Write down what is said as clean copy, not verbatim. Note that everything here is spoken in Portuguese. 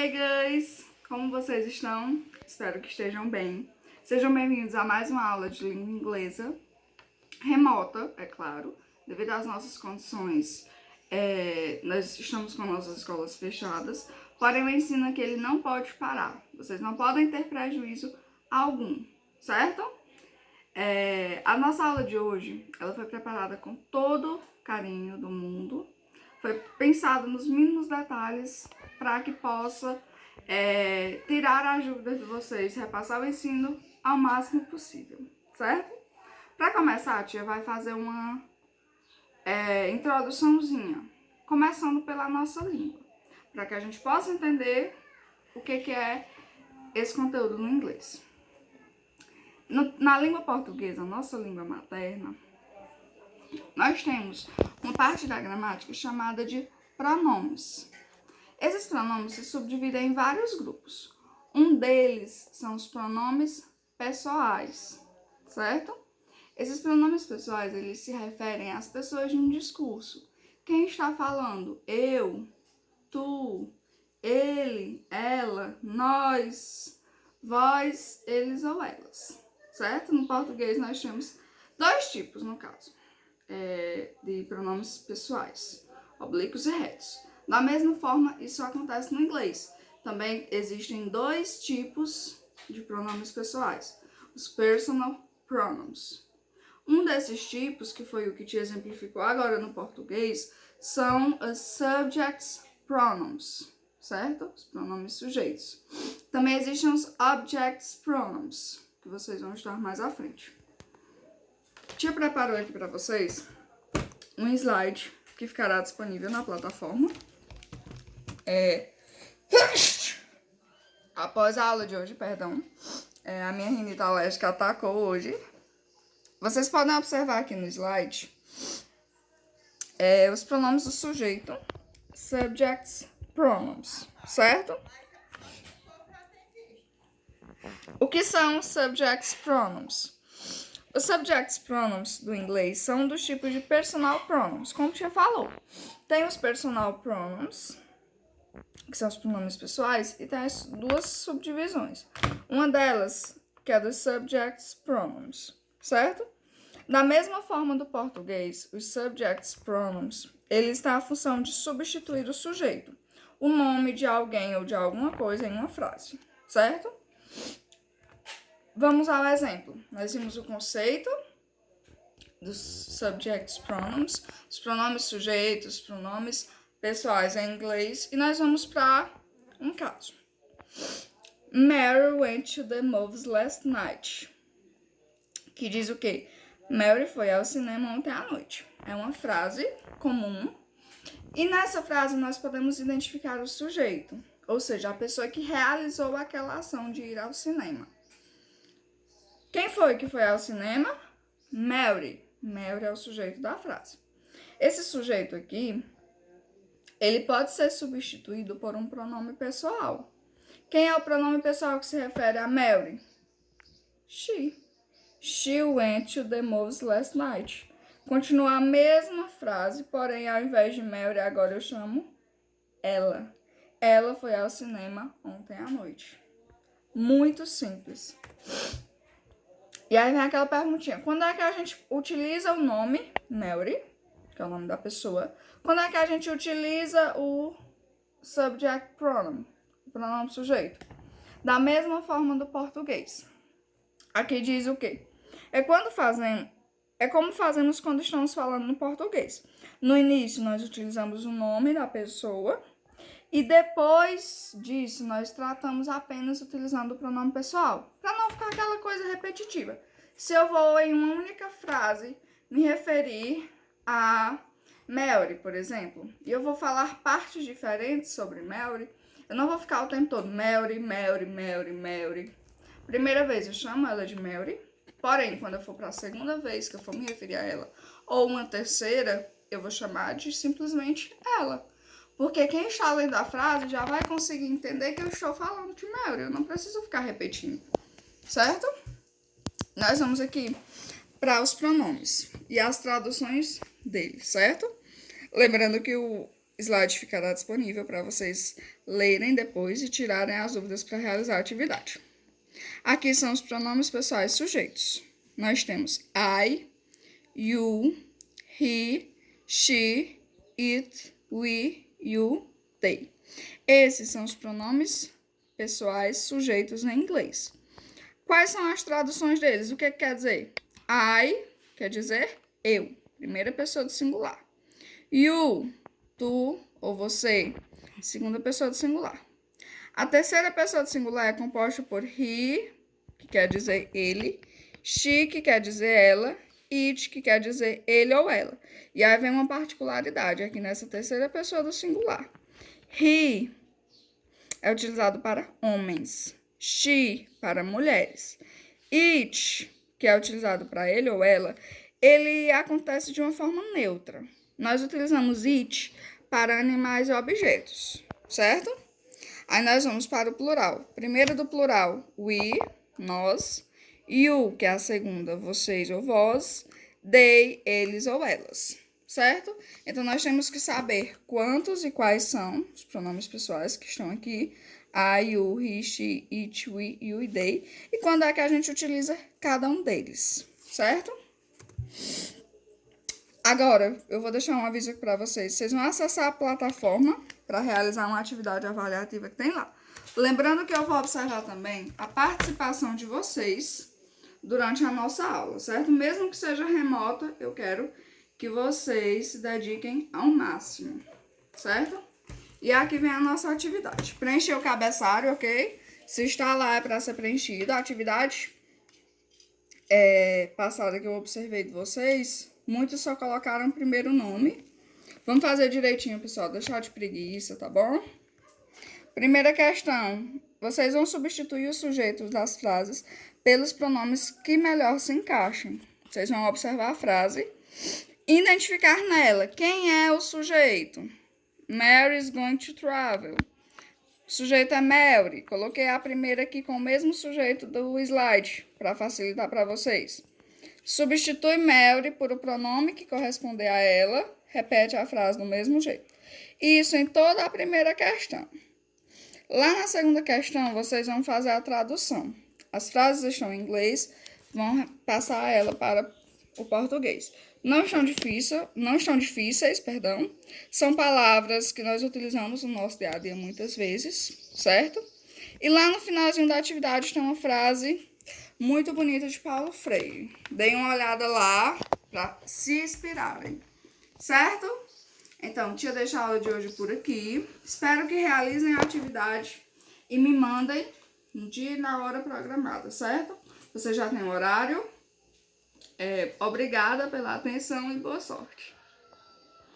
Hey guys! Como vocês estão? Espero que estejam bem. Sejam bem-vindos a mais uma aula de língua inglesa, remota, é claro, devido às nossas condições. Nós estamos com nossas escolas fechadas, porém o ensino aqui ele não pode parar. Vocês não podem ter prejuízo algum, certo? A nossa aula de hoje, ela foi preparada com todo carinho do mundo. Foi pensado nos mínimos detalhes para que possa tirar as dúvidas de vocês, repassar o ensino ao máximo possível, certo? Para começar, a tia vai fazer uma introduçãozinha, começando pela nossa língua, para que a gente possa entender o que é esse conteúdo no inglês. Na língua portuguesa, nossa língua materna, nós temos uma parte da gramática chamada de pronomes. Esses pronomes se subdividem em vários grupos. Um deles são os pronomes pessoais, certo? Esses pronomes pessoais, eles se referem às pessoas de um discurso. Quem está falando? Eu, tu, ele, ela, nós, vós, eles ou elas, certo? No português nós temos dois tipos, no caso, de pronomes pessoais, oblíquos e retos. Da mesma forma, isso acontece no inglês. Também existem dois tipos de pronomes pessoais, os personal pronouns. Um desses tipos, que foi o que te exemplificou agora no português, são os subject pronouns, certo? Os pronomes sujeitos. Também existem os object pronouns, que vocês vão estar mais à frente. Tia preparou aqui para vocês um slide que ficará disponível na plataforma. Após a aula de hoje, a minha rinite alérgica atacou hoje. Vocês podem observar aqui no slide os pronomes do sujeito, subject pronouns, certo? O que são os subject pronouns? Os subject pronouns do inglês são dos tipos de personal pronouns, como já falou. Tem os personal pronouns, que são os pronomes pessoais, e tem as duas subdivisões. Uma delas, que é dos subject pronouns, certo? Da mesma forma do português, os subject pronouns, eles têm a função de substituir o sujeito, o nome de alguém ou de alguma coisa em uma frase, certo? Vamos ao exemplo. Nós vimos o conceito dos subject pronouns, os pronomes sujeitos, os pronomes pessoais em inglês, e nós vamos para um caso. Mary went to the movies last night. Que diz o quê? Mary foi ao cinema ontem à noite. É uma frase comum. E nessa frase nós podemos identificar o sujeito, ou seja, a pessoa que realizou aquela ação de ir ao cinema. Quem foi que foi ao cinema? Mary. Mary é o sujeito da frase. Esse sujeito aqui, ele pode ser substituído por um pronome pessoal. Quem é o pronome pessoal que se refere a Mary? She. She went to the movies last night. Continua a mesma frase, porém, ao invés de Mary, agora eu chamo ela. Ela foi ao cinema ontem à noite. Muito simples. E aí vem aquela perguntinha. Quando é que a gente utiliza o nome Mary, que é o nome da pessoa? Quando é que a gente utiliza o subject pronoun, o pronome sujeito? Da mesma forma do português. Aqui diz o quê? É como fazemos quando estamos falando no português. No início, nós utilizamos o nome da pessoa e depois disso, nós tratamos apenas utilizando o pronome pessoal, para não ficar aquela coisa repetitiva. Se eu vou, em uma única frase, me referir a Mary, por exemplo, e eu vou falar partes diferentes sobre Mary, eu não vou ficar o tempo todo Mary, Mary, Mary, Mary. Primeira vez eu chamo ela de Mary, porém, quando eu for para a segunda vez que eu for me referir a ela, ou uma terceira, eu vou chamar de simplesmente ela. Porque quem está lendo a frase já vai conseguir entender que eu estou falando de Mary, eu não preciso ficar repetindo, certo? Nós vamos aqui para os pronomes e as traduções deles, certo? Lembrando que slide ficará disponível para vocês lerem depois e tirarem as dúvidas para realizar a atividade. Aqui são os pronomes pessoais sujeitos. Nós temos I, you, he, she, it, we, you, they. Esses são os pronomes pessoais sujeitos em inglês. Quais são as traduções deles? O que quer dizer? I quer dizer eu, primeira pessoa do singular. You, tu ou você, segunda pessoa do singular. A terceira pessoa do singular é composta por he, que quer dizer ele, she, que quer dizer ela, it, que quer dizer ele ou ela. E aí vem uma particularidade aqui nessa terceira pessoa do singular. He é utilizado para homens, she para mulheres. It, que é utilizado para ele ou ela, ele acontece de uma forma neutra. Nós utilizamos it para animais e objetos, certo? Aí nós vamos para o plural. Primeiro do plural, we, nós. You, que é a segunda, vocês ou vós. They, eles ou elas, certo? Então, nós temos que saber quantos e quais são os pronomes pessoais que estão aqui. I, you, he, she, it, we, you e they. E quando é que a gente utiliza cada um deles, certo? Agora, eu vou deixar um aviso aqui para vocês. Vocês vão acessar a plataforma para realizar uma atividade avaliativa que tem lá. Lembrando que eu vou observar também a participação de vocês durante a nossa aula, certo? Mesmo que seja remota, eu quero que vocês se dediquem ao máximo, certo? E aqui vem a nossa atividade. Preencher o cabeçalho, ok? Se está lá é para ser preenchido. A atividade passada que eu observei de vocês, muitos só colocaram o primeiro nome. Vamos fazer direitinho, pessoal. Deixar de preguiça, tá bom? Primeira questão. Vocês vão substituir os sujeitos das frases pelos pronomes que melhor se encaixem. Vocês vão observar a frase. Identificar nela quem é o sujeito. Mary is going to travel. O sujeito é Mary. Coloquei a primeira aqui com o mesmo sujeito do slide, para facilitar para vocês. Substitui Mary por o pronome que corresponder a ela. Repete a frase do mesmo jeito. Isso em toda a primeira questão. Lá na segunda questão, vocês vão fazer a tradução. As frases estão em inglês, vão passar ela para o português. Não estão difíceis, perdão. São palavras que nós utilizamos no nosso dia a dia muitas vezes, certo? E lá no finalzinho da atividade tem uma frase muito bonita de Paulo Freire. Deem uma olhada lá para se inspirarem, certo? Então, tinha deixado a aula de hoje por aqui. Espero que realizem a atividade e me mandem no dia e na hora programada, certo? Você já tem o horário. Obrigada pela atenção e boa sorte.